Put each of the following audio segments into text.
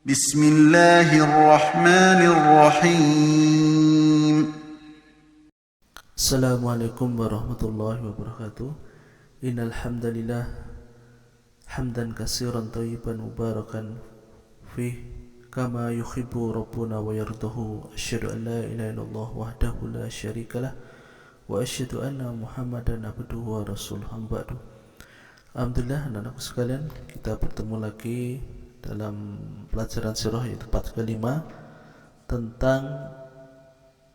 بسم الله الرحمن الرحيم. Assalamualaikum warahmatullahi wabarakatuh. Innal hamdalillah hamdan katsiran thayyiban mubarakan fih kama yuhibbu rabbuna wa yardahu. Asyhadu an la ilaha illallah wahdahu la syarikalah wa asyhadu anna Muhammadan abduhu wa rasuluhu. Ba'du. Alhamdulillah, anak-anakku sekalian, kita bertemu lagi dalam pelajaran sirah, yaitu part kelima, tentang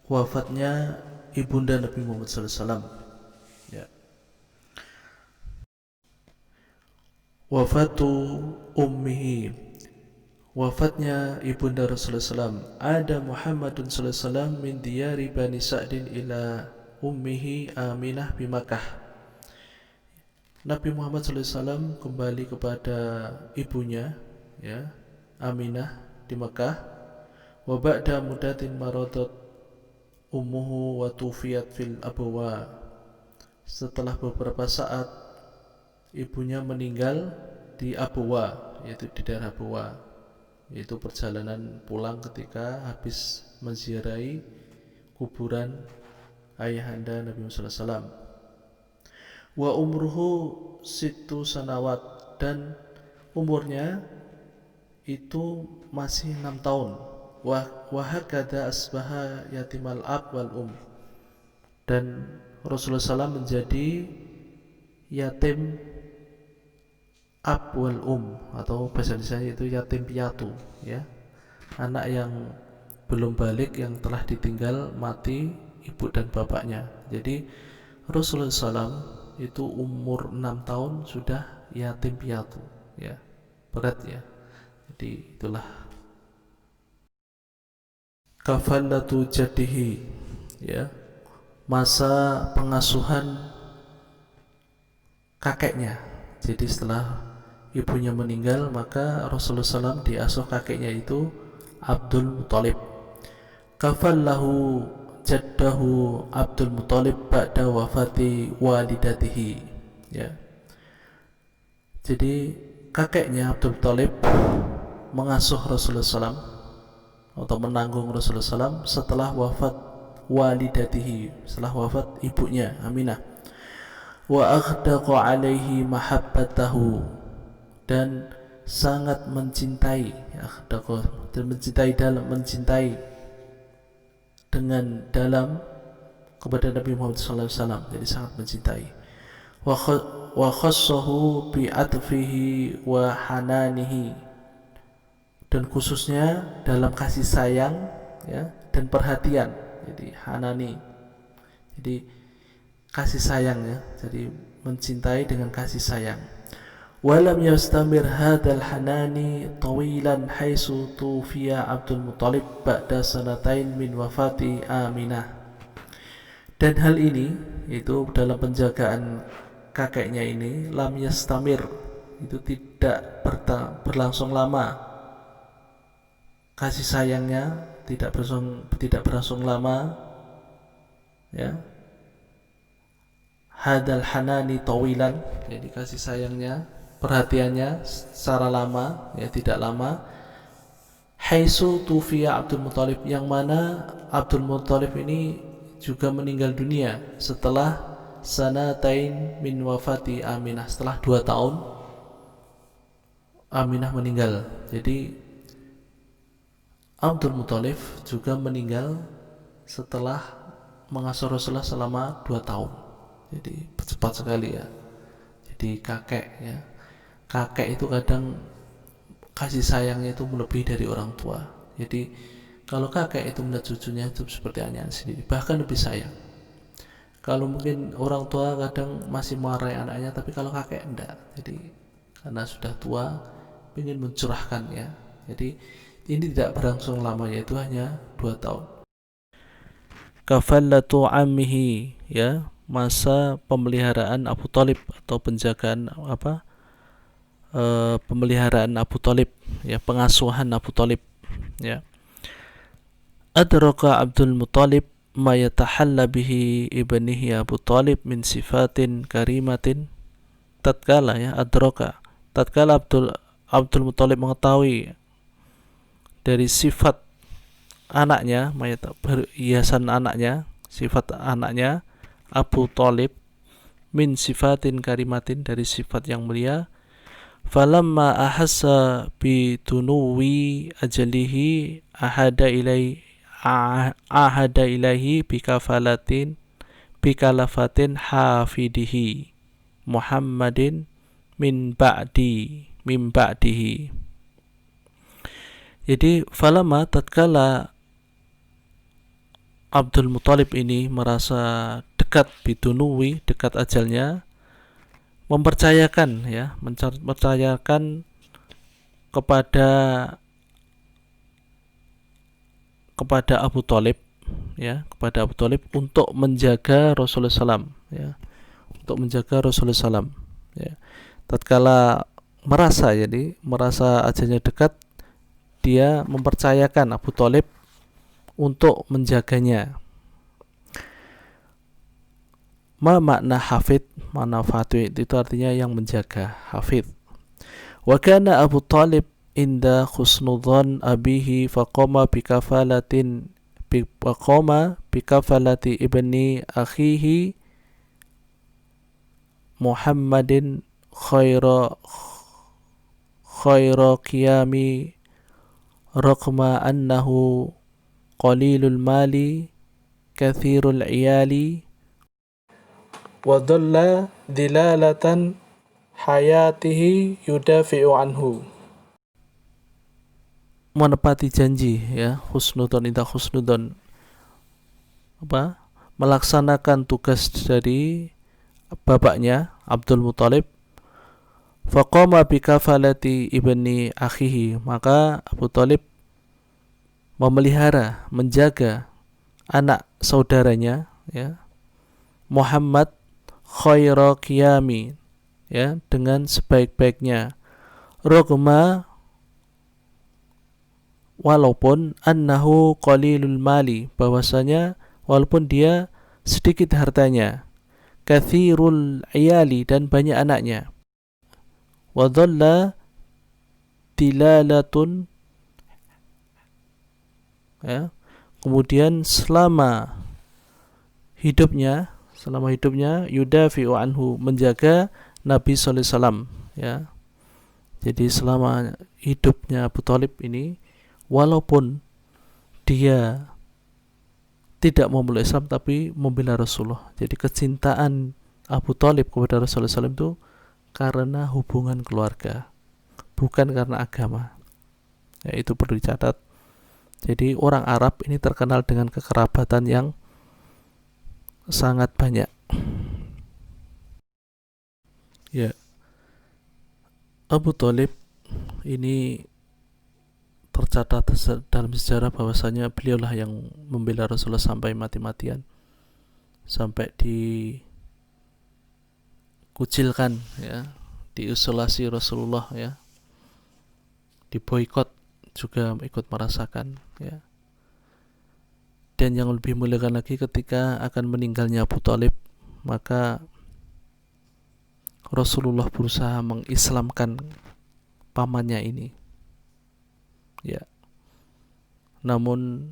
wafatnya ibunda Nabi Muhammad SAW. Ya. Wafatu ummihi, wafatnya ibunda Rasulullah SAW. Ada Muhammadun SAW min diyari Bani Sa'din ila ummihi Aminah bi Makkah. Nabi Muhammad SAW kembali kepada ibunya, ya, Aminah di Makkah. Wa ba'da mudatin maradat ummuhu wa tufiyat fil abwa. Setelah beberapa saat ibunya meninggal di Abwa, yaitu di daerah Abwa, yaitu perjalanan pulang ketika habis menziarahi kuburan ayahanda Nabi Muhammad SAW. Wa umruhu situ sanawat, dan umurnya itu masih 6 tahun. Wa hakada asbaha yatimal ab wal dan Rasulullah SAW menjadi yatim ab wal atau bahasa Indonesia itu yatim piatu, ya, anak yang belum balik, yang telah ditinggal mati ibu dan bapaknya. Jadi Rasulullah SAW itu umur 6 tahun sudah yatim piatu, ya, berat ya. Jadi itulah kafalatu jadihi, ya, masa pengasuhan kakeknya. Jadi setelah ibunya meninggal, maka Rasulullah SAW diasuh kakeknya, itu Abdul Muthalib. Kafallahu jaddahu Abdul Muthalib ba'da wafati walidatihi, ya. Jadi kakeknya Abdul Muthalib mengasuh Rasulullah SAW atau menanggung Rasulullah SAW setelah wafat walidatihi, setelah wafat ibunya Aminah. Wa aghdaqa alaihi mahabbatahu, dan sangat mencintai, dan mencintai dengan dalam kepada Nabi Muhammad SAW. Jadi sangat mencintai. Wa khassahu bi atfihi wa hananihi, dan khususnya dalam kasih sayang, ya, dan perhatian. Jadi hanani, jadi kasih sayang, ya, jadi mencintai dengan kasih sayang. Walam yastamir hadzal hanani tawilan haitsu tufiya Abdul Muthalib ba'da sanatain min wafati Aminah. Dan hal ini, itu dalam penjagaan kakeknya ini, lam yastamir, itu tidak berlangsung lama. Kasih sayangnya tidak berlangsung lama, ya. Hadal hanani tawilan, jadi kasih sayangnya, perhatiannya secara lama, ya, tidak lama. Haitsu tufiya Abdul Muthalib, yang mana Abdul Muthalib ini juga meninggal dunia setelah sanatain min wafati Aminah, setelah 2 tahun Aminah meninggal. Jadi Abdul Muthalib juga meninggal setelah mengasuh Rasulullah selama 2 tahun. Jadi cepat sekali, ya. Jadi kakek, ya, kakek itu kadang kasih sayangnya itu melebihi dari orang tua. Jadi kalau kakek itu melihat cucunya itu seperti anaknya sendiri, bahkan lebih sayang. Kalau mungkin orang tua kadang masih marahi anaknya, tapi kalau kakek enggak. Jadi karena sudah tua, ingin mencurahkan, ya. Jadi ini tidak berlangsung lama, yaitu hanya 2 tahun. Kafallatu ammihi, ya, masa pemeliharaan Abu Thalib atau penjagaan pemeliharaan Abu Thalib, ya, pengasuhan Abu Thalib, ya. Adraka Abdul Muthalib ma yatahalla bihi ibnihi Abu Thalib min sifatin karimatin. Tatkala Abdul Muthalib mengetahui dari sifat anaknya, mayat perhiasan anaknya, sifat anaknya Abu Thalib, min sifatin karimatin, dari sifat yang mulia. Falamma ahassa bi tunuwi ajalihi ahada ilaihi bikalafatin hafidihi Muhammadin min ba'dihi. Jadi falama, tatkala Abdul Muthalib ini merasa dekat bidunuwi, dekat ajalnya, mempercayakan kepada Abu Thalib, kepada Abu Thalib untuk menjaga Rasulullah SAW, untuk menjaga Rasulullah SAW. Tatkala merasa ajalnya dekat, dia mempercayakan Abu Thalib untuk menjaganya. Makna hafid, makna fatwid itu artinya yang menjaga, hafid. Wa kana Abu Thalib inda khusnudzan abihi faqama bikafalati ibni akhihi Muhammadin khaira qiyami raqma annahu qalilul mali kathirul iyali wa dhalla dilalatan hayatihi yudafi'u anhu. Menepati janji, husnudon indah husnudon, melaksanakan tugas dari bapaknya Abdul Muthalib. Faqama bikafalati ibni akhihi, maka Abu Thalib memelihara, menjaga anak saudaranya, Muhammad khaira qiyami, dengan sebaik-baiknya, rogma, walaupun annahu qalilul mali, bahwasanya walaupun dia sedikit hartanya, kathirul iyali, dan banyak anaknya, wa dhalla dilalatun, kemudian selama hidupnya yudafi'u anhu, menjaga Nabi sallallahu alaihi wasallam, Jadi selama hidupnya Abu Thalib ini, walaupun dia tidak memeluk Islam tapi membela Rasulullah. Jadi kecintaan Abu Thalib kepada Rasulullah SAW itu karena hubungan keluarga, bukan karena agama. Itu perlu dicatat. Jadi orang Arab ini terkenal dengan kekerabatan yang sangat banyak. Abu Thalib ini tercatat dalam sejarah bahwasanya beliaulah yang membela Rasulullah sampai mati-matian, sampai dikucilkan, diisolasi Rasulullah, diboikot juga ikut merasakan, Dan yang lebih mulia lagi, ketika akan meninggalnya Abu Thalib, maka Rasulullah berusaha mengislamkan pamannya ini, namun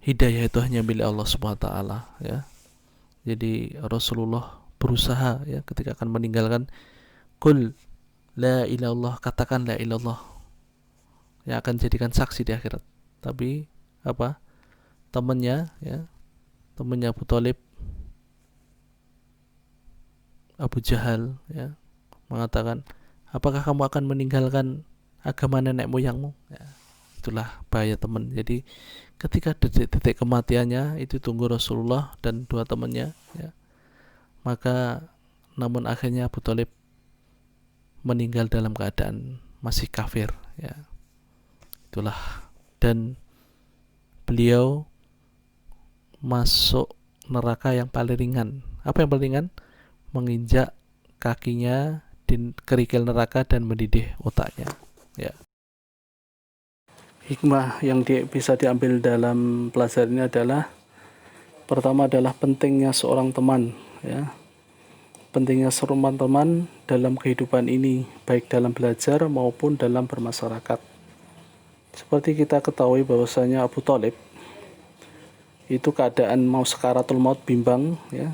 hidayah itu hanya milik Allah Subhanahu wa taala, Jadi Rasulullah berusaha, ketika akan meninggalkan, qul la ilallah, katakan la ilallah, yang akan jadikan saksi di akhirat. Tapi temannya Abu Thalib, Abu Jahal, mengatakan, apakah kamu akan meninggalkan agama nenek moyangmu? Itulah bahaya teman. Jadi ketika detik-detik kematiannya itu tunggu Rasulullah dan dua temannya, maka namun akhirnya Abu Thalib meninggal dalam keadaan masih kafir, Itulah, dan beliau masuk neraka yang paling ringan. Apa yang paling ringan? Menginjak kakinya di kerikil neraka dan mendidih otaknya. Hikmah yang bisa diambil dalam pelajaran ini adalah, pertama adalah pentingnya seorang teman, pentingnya seorang teman dalam kehidupan ini, baik dalam belajar maupun dalam bermasyarakat. Seperti kita ketahui bahwasanya Abu Thalib itu keadaan mau sakaratul maut, bimbang ya,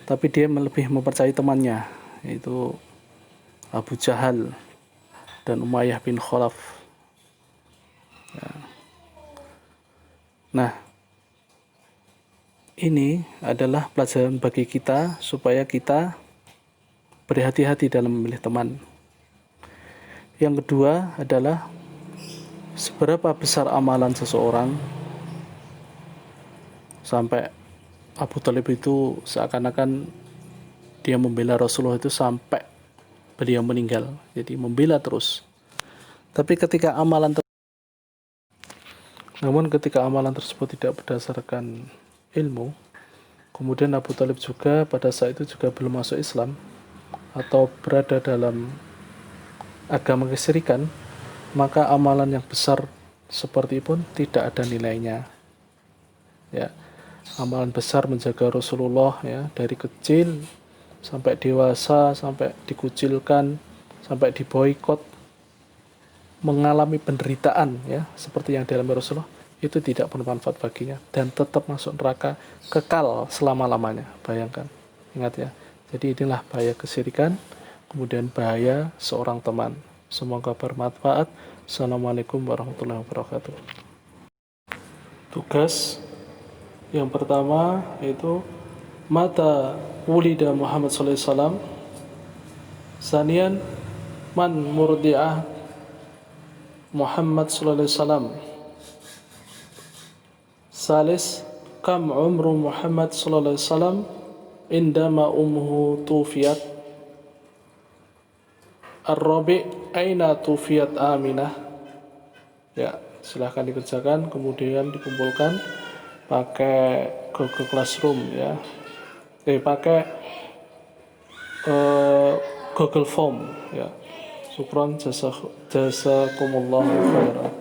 tapi dia lebih mempercayai temannya, yaitu Abu Jahal dan Umayyah bin Khalaf ya. Nah, ini adalah pelajaran bagi kita supaya kita berhati-hati dalam memilih teman. Yang kedua adalah seberapa besar amalan seseorang sampai Abu Thalib itu seakan-akan dia membela Rasulullah itu sampai beliau meninggal. Jadi membela terus. Tapi namun ketika amalan tersebut tidak berdasarkan ilmu, kemudian Abu Thalib juga pada saat itu juga belum masuk Islam atau berada dalam agama kesyirikan, maka amalan yang besar seperti pun tidak ada nilainya ya. Amalan besar menjaga Rasulullah ya, dari kecil sampai dewasa, sampai dikucilkan, sampai diboikot, mengalami penderitaan ya seperti yang dialami Rasulullah, itu tidak bermanfaat baginya dan tetap masuk neraka kekal selama-lamanya. Bayangkan, ingat ya. Jadi inilah bahaya kesyirikan, kemudian bahaya seorang teman. Semoga bermanfaat. Assalamualaikum warahmatullahi wabarakatuh. Tugas yang pertama yaitu mata wulida Muhammad sallallahu alaihi wasallam. Sanian, man murdi'ah Muhammad sallallahu alaihi wasallam. Salis, kam umru Muhammad sallallahu alaihi wasallam indama ummuhu tufiyat. Ar-rabi' aina tufiyat Aminah. Ya, silahkan dikerjakan, kemudian dikumpulkan pakai Google Classroom ya. Pakai Google Form ya. Syukran, jazakumullahu khairan.